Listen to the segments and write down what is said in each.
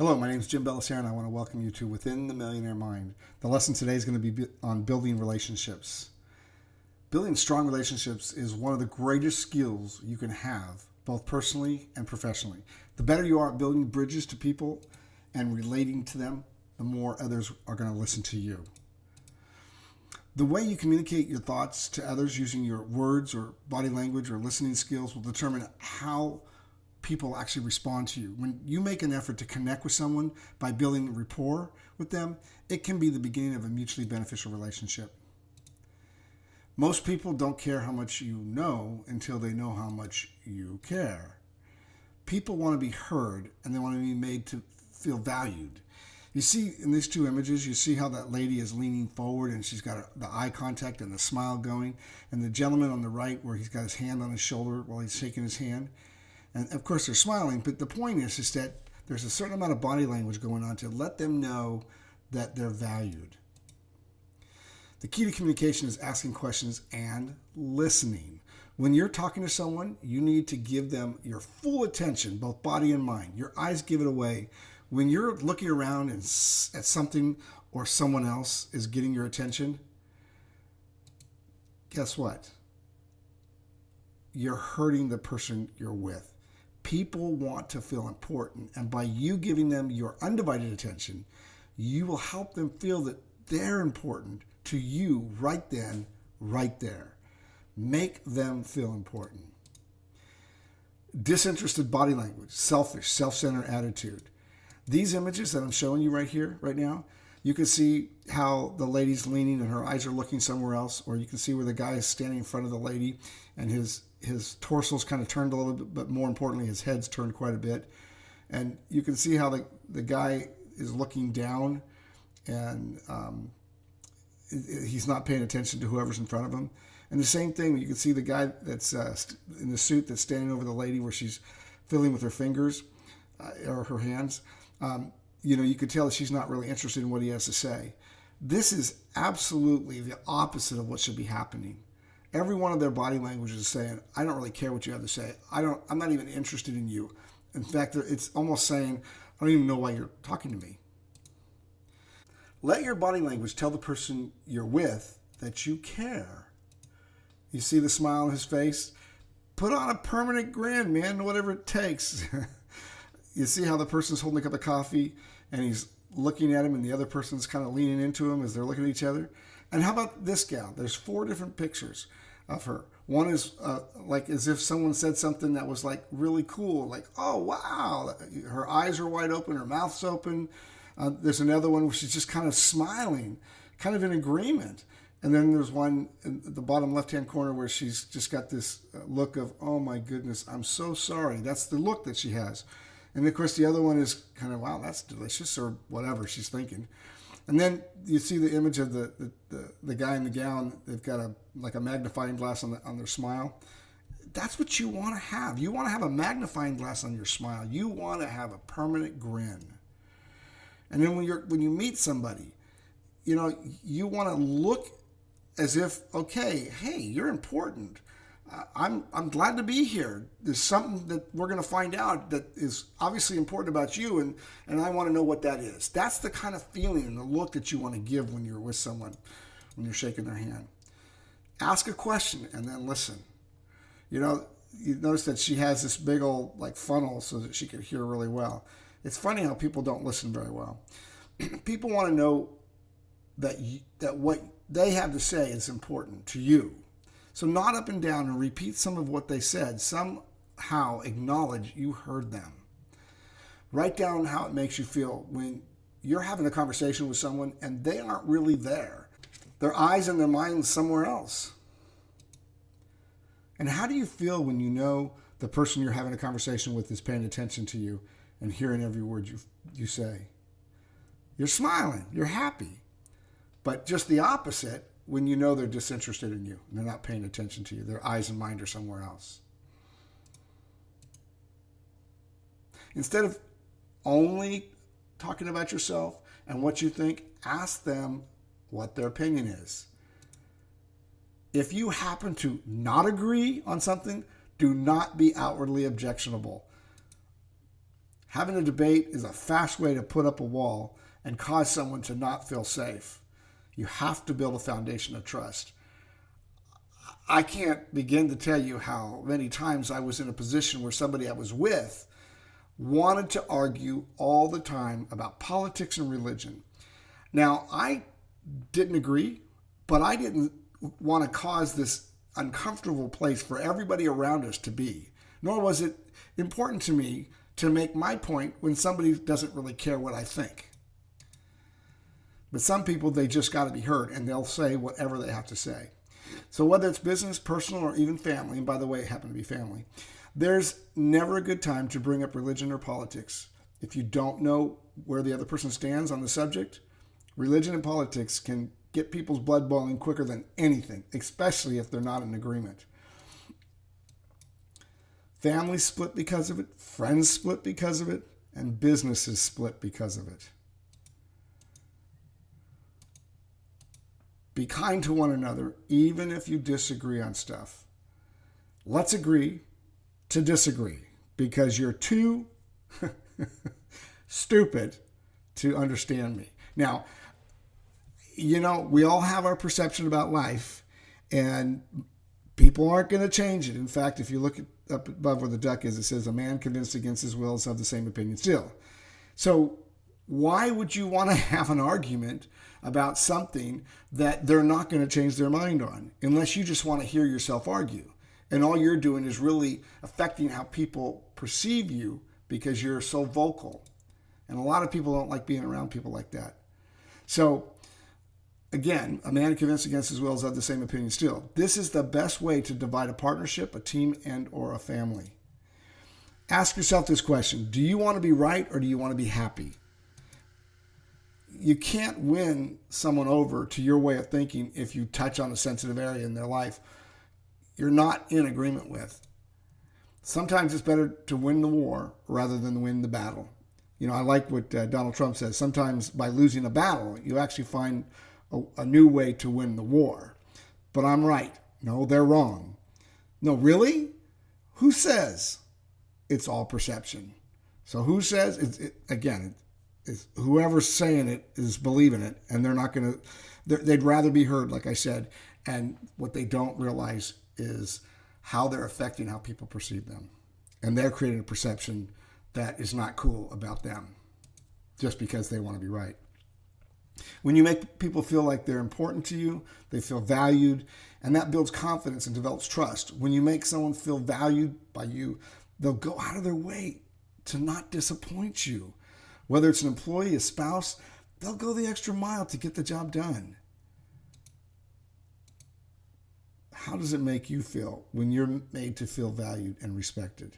Hello, my name is Jim Bellacera, and I want to welcome you to Within the Millionaire Mind. The lesson today is going to be on building relationships. Building strong relationships is one of the greatest skills you can have, both personally and professionally. The better you are at building bridges to people and relating to them, the more others are going to listen to you. The way you communicate your thoughts to others using your words or body language or listening skills will determine how people actually respond to you. When you make an effort to connect with someone by building rapport with them, it can be the beginning of a mutually beneficial relationship. Most people don't care how much you know until they know how much you care. People want to be heard, and they want to be made to feel valued. You see in these two images, you see how that lady is leaning forward and she's got the eye contact and the smile going, and the gentleman on the right where he's got his hand on his shoulder while he's shaking his hand. And of course they're smiling, but the point is that there's a certain amount of body language going on to let them know that they're valued. The key to communication is asking questions and listening. When you're talking to someone, you need to give them your full attention, both body and mind. Your eyes give it away. When you're looking around and at something or someone else is getting your attention, guess what? You're hurting the person you're with. People want to feel important, and by you giving them your undivided attention, you will help them feel that they're important to you right then, right there. Make them feel important. Disinterested body language, selfish, self-centered attitude. These images that I'm showing you right here, right now, you can see how the lady's leaning and her eyes are looking somewhere else, or you can see where the guy is standing in front of the lady and his torso's kind of turned a little bit, but more importantly, his head's turned quite a bit. And you can see how the guy is looking down and he's not paying attention to whoever's in front of him. And the same thing, you can see the guy that's in the suit that's standing over the lady where she's fiddling with her fingers or her hands. You could tell that she's not really interested in what he has to say. This is absolutely the opposite of what should be happening. Every one of their body languages is saying, I don't really care what you have to say. I'm not even interested in you. In fact, it's almost saying, I don't even know why you're talking to me. Let your body language tell the person you're with that you care. You see the smile on his face? Put on a permanent grin, man, whatever it takes. You see how the person's holding a cup of coffee and he's looking at him and the other person's kind of leaning into him as they're looking at each other? And how about this gal? There's 4 different pictures of her. One is like as if someone said something that was like really cool, like, oh, wow. Her eyes are wide open, her mouth's open. There's another one where she's just kind of smiling, kind of in agreement. And then there's one in the bottom left-hand corner where she's just got this look of, oh my goodness, I'm so sorry. That's the look that she has. And of course the other one is kind of, wow, that's delicious, or whatever she's thinking. And then you see the image of the guy in the gown. They've got a magnifying glass on their smile. That's what you want to have. You want to have a magnifying glass on your smile. You want to have a permanent grin. And then when you meet somebody, you want to look as if, okay, hey, you're important. I'm glad to be here. There's something that we're going to find out that is obviously important about you, and I want to know what that is. That's the kind of feeling and the look that you want to give when you're with someone, when you're shaking their hand. Ask a question and then listen. You notice that she has this big old funnel so that she can hear really well. It's funny how people don't listen very well. People want to know that what they have to say is important to you. So nod up and down and repeat some of what they said. Somehow acknowledge you heard them. Write down how it makes you feel when you're having a conversation with someone and they aren't really there. Their eyes and their mind somewhere else. And how do you feel when you know the person you're having a conversation with is paying attention to you and hearing every word you say? You're smiling. You're happy. But just the opposite when you know they're disinterested in you and they're not paying attention to you. Their eyes and mind are somewhere else. Instead of only talking about yourself and what you think, ask them what their opinion is. If you happen to not agree on something, do not be outwardly objectionable. Having a debate is a fast way to put up a wall and cause someone to not feel safe. You have to build a foundation of trust. I can't begin to tell you how many times I was in a position where somebody I was with wanted to argue all the time about politics and religion. Now, I didn't agree, but I didn't want to cause this uncomfortable place for everybody around us to be. Nor was it important to me to make my point when somebody doesn't really care what I think. But some people, they just got to be heard, and they'll say whatever they have to say. So whether it's business, personal, or even family, and by the way, it happened to be family, there's never a good time to bring up religion or politics. If you don't know where the other person stands on the subject, religion and politics can get people's blood boiling quicker than anything, especially if they're not in agreement. Families split because of it, friends split because of it, and businesses split because of it. Be kind to one another, even if you disagree on stuff. Let's agree to disagree, because you're too stupid to understand me. Now, we all have our perception about life, and people aren't going to change it. In fact, if you look up above where the duck is, it says, a man convinced against his will is of the same opinion still. So why would you want to have an argument about something that they're not going to change their mind on, unless you just want to hear yourself argue? And all you're doing is really affecting how people perceive you because you're so vocal. And a lot of people don't like being around people like that. So again, a man convinced against his will is of the same opinion still. This is the best way to divide a partnership, a team, and or a family. Ask yourself this question. Do you want to be right, or do you want to be happy? You can't win someone over to your way of thinking if you touch on a sensitive area in their life you're not in agreement with. Sometimes it's better to win the war rather than win the battle. I like what Donald Trump says. Sometimes by losing a battle, you actually find a new way to win the war. But I'm right. No, they're wrong. No, really? Who says? It's all perception. So who says? It's whoever's saying it is believing it, and they're not going to, they'd rather be heard, like I said. And what they don't realize is how they're affecting how people perceive them. And they're creating a perception that is not cool about them just because they want to be right. When you make people feel like they're important to you, they feel valued, and that builds confidence and develops trust. When you make someone feel valued by you, they'll go out of their way to not disappoint you. Whether it's an employee, a spouse, they'll go the extra mile to get the job done. How does it make you feel when you're made to feel valued and respected?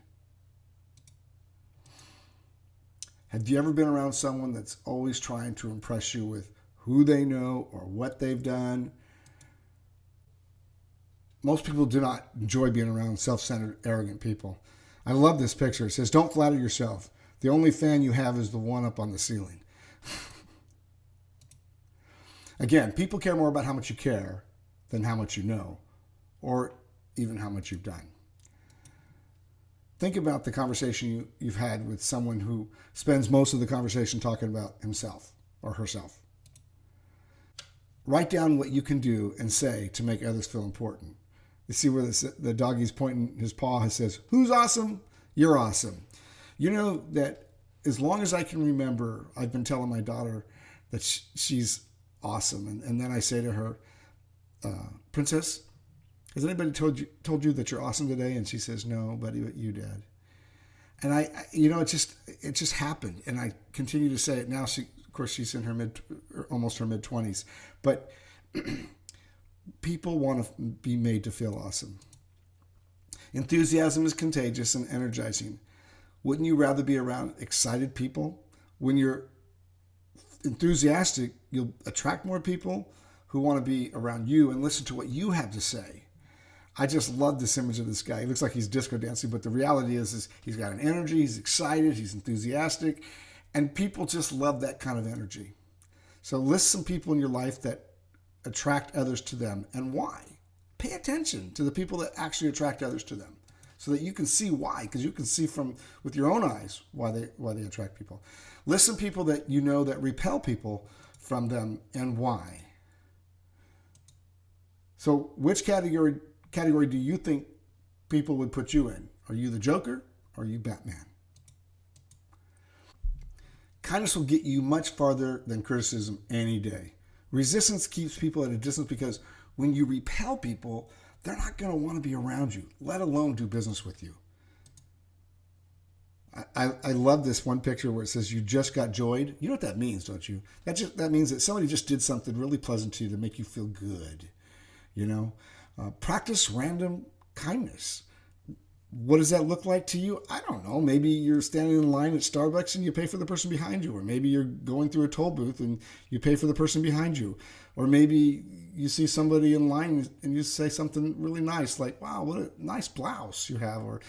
Have you ever been around someone that's always trying to impress you with who they know or what they've done? Most people do not enjoy being around self-centered, arrogant people. I love this picture. It says, don't flatter yourself. The only fan you have is the one up on the ceiling. Again, people care more about how much you care than how much you know, or even how much you've done. Think about the conversation you've had with someone who spends most of the conversation talking about himself or herself. Write down what you can do and say to make others feel important. You see where the doggy's pointing his paw and says, who's awesome? You're awesome. You know that as long as I can remember, I've been telling my daughter that she's awesome. And then I say to her, Princess, has anybody told you that you're awesome today? And she says, no, buddy, but you did. And it just happened. And I continue to say it now. Of course, she's in almost her mid-20s. But people want to be made to feel awesome. Enthusiasm is contagious and energizing. Wouldn't you rather be around excited people? When you're enthusiastic, you'll attract more people who want to be around you and listen to what you have to say. I just love this image of this guy. He looks like he's disco dancing, but the reality is he's got an energy, he's excited, he's enthusiastic, and people just love that kind of energy. So list some people in your life that attract others to them and why. Pay attention to the people that actually attract others to them. so that you can see why, because you can see from with your own eyes why they attract people. List some people that you know that repel people from them and why. So which category do you think people would put you in? Are you the Joker or are you Batman? Kindness will get you much farther than criticism any day. Resistance keeps people at a distance because when you repel people, they're not going to want to be around you, let alone do business with you. I love this one picture where it says, you just got joyed. You know what that means, don't you? That means that somebody just did something really pleasant to you to make you feel good. Practice random kindness. What does that look like to you? I don't know. Maybe you're standing in line at Starbucks and you pay for the person behind you. Or maybe you're going through a toll booth and you pay for the person behind you. Or maybe you see somebody in line and you say something really nice like, wow, what a nice blouse you have. Or,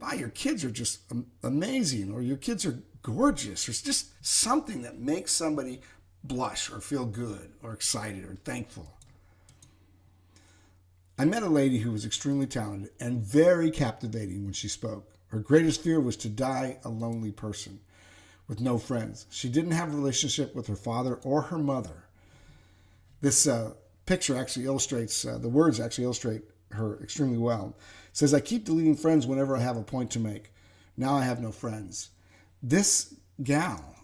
wow, your kids are just amazing. Or your kids are gorgeous. Or it's just something that makes somebody blush or feel good or excited or thankful. I met a lady who was extremely talented and very captivating when she spoke. Her greatest fear was to die a lonely person with no friends. She didn't have a relationship with her father or her mother. This picture actually illustrates, the words actually illustrate her extremely well. It says, I keep deleting friends whenever I have a point to make. Now I have no friends. This gal,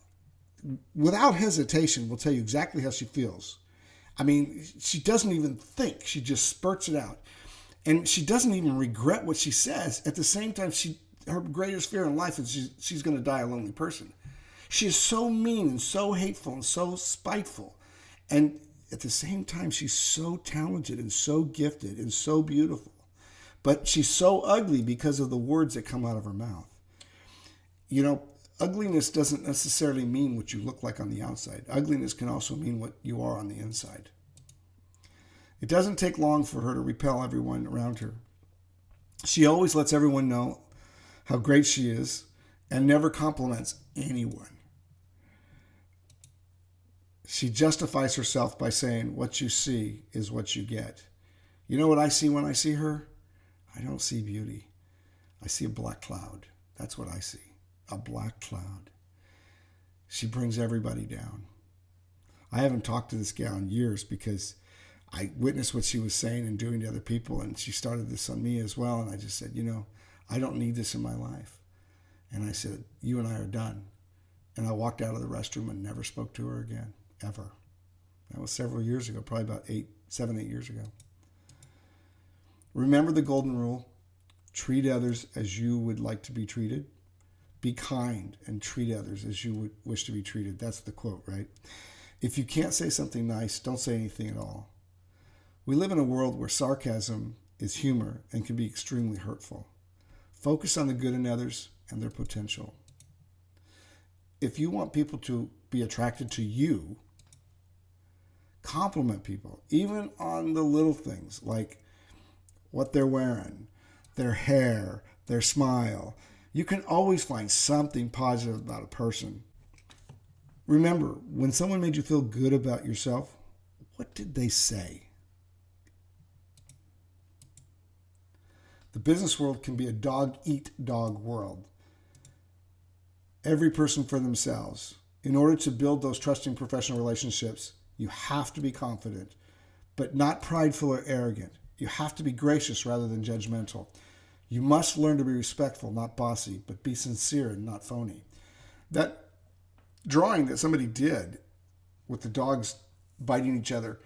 without hesitation, will tell you exactly how she feels. I mean, she doesn't even think. She just spurts it out. And she doesn't even regret what she says. At the same time, her greatest fear in life is she's going to die a lonely person. She is so mean and so hateful and so spiteful. And at the same time, she's so talented and so gifted and so beautiful. But she's so ugly because of the words that come out of her mouth. Ugliness doesn't necessarily mean what you look like on the outside. Ugliness can also mean what you are on the inside. It doesn't take long for her to repel everyone around her. She always lets everyone know how great she is and never compliments anyone. She justifies herself by saying, what you see is what you get. You know what I see when I see her? I don't see beauty. I see a black cloud. That's what I see. A black cloud. She brings everybody down. I haven't talked to this gal in years because I witnessed what she was saying and doing to other people, and she started this on me as well. And I just said, I don't need this in my life. And I said, you and I are done. And I walked out of the restroom and never spoke to her again, ever. That was several years ago, probably about 7, 8 years ago. Remember the golden rule. Treat others as you would like to be treated. Be kind and treat others as you would wish to be treated. That's the quote, right? If you can't say something nice, don't say anything at all. We live in a world where sarcasm is humor and can be extremely hurtful. Focus on the good in others and their potential. If you want people to be attracted to you, compliment people, even on the little things like what they're wearing, their hair, their smile. You can always find something positive about a person. Remember, when someone made you feel good about yourself, what did they say? The business world can be a dog-eat-dog world. Every person for themselves. In order to build those trusting professional relationships, you have to be confident, but not prideful or arrogant. You have to be gracious rather than judgmental. You must learn to be respectful, not bossy, but be sincere and not phony. That drawing that somebody did with the dogs biting each other,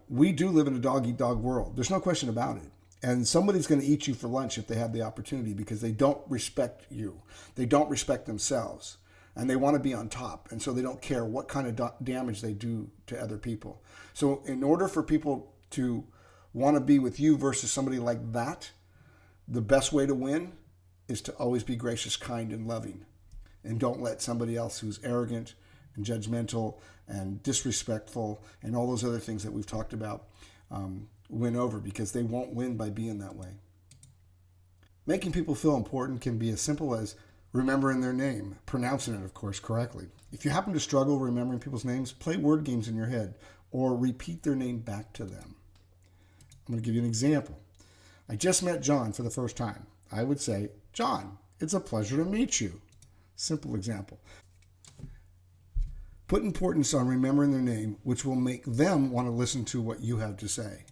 we do live in a dog-eat-dog world. There's no question about it. And somebody's going to eat you for lunch if they have the opportunity because they don't respect you. They don't respect themselves. And they want to be on top. And so they don't care what kind of damage they do to other people. So in order for people to want to be with you versus somebody like that, the best way to win is to always be gracious, kind, and loving. And don't let somebody else who's arrogant and judgmental and disrespectful and all those other things that we've talked about win over, because they won't win by being that way. Making people feel important can be as simple as remembering their name, pronouncing it, of course, correctly. If you happen to struggle remembering people's names, play word games in your head or repeat their name back to them. I'm going to give you an example. I just met John for the first time. I would say, John, it's a pleasure to meet you. Simple example. Put importance on remembering their name, which will make them want to listen to what you have to say.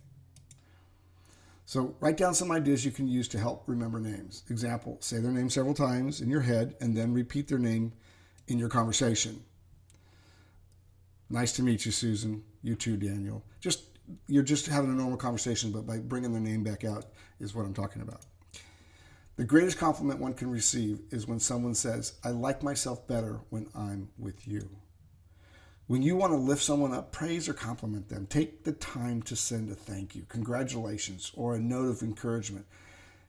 So write down some ideas you can use to help remember names. Example, say their name several times in your head and then repeat their name in your conversation. Nice to meet you, Susan. You too, Daniel. You're just having a normal conversation, but by bringing their name back out is what I'm talking about. The greatest compliment one can receive is when someone says, I like myself better when I'm with you. When you want to lift someone up, praise or compliment them. Take the time to send a thank you, congratulations, or a note of encouragement.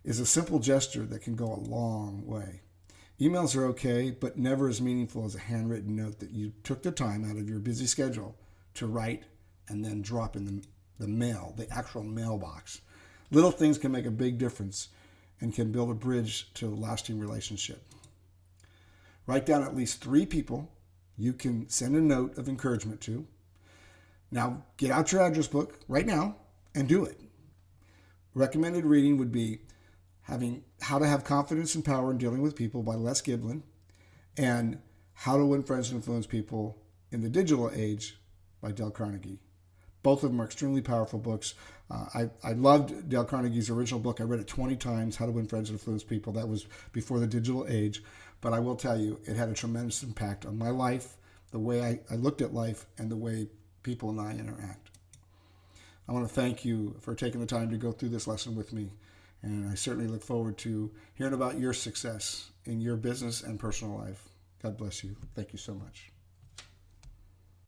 Is a simple gesture that can go a long way. Emails are okay, but never as meaningful as a handwritten note that you took the time out of your busy schedule to write and then drop in the mail, the actual mailbox. Little things can make a big difference and can build a bridge to a lasting relationship. Write down at least 3 people you can send a note of encouragement to. Now, get out your address book right now and do it. Recommended reading would be How to Have Confidence and Power in Dealing with People by Les Giblin and How to Win Friends and Influence People in the Digital Age by Dale Carnegie. Both of them are extremely powerful books. I loved Dale Carnegie's original book. I read it 20 times, How to Win Friends and Influence People. That was before the digital age. But I will tell you, it had a tremendous impact on my life, the way I looked at life, and the way people and I interact. I want to thank you for taking the time to go through this lesson with me. And I certainly look forward to hearing about your success in your business and personal life. God bless you. Thank you so much.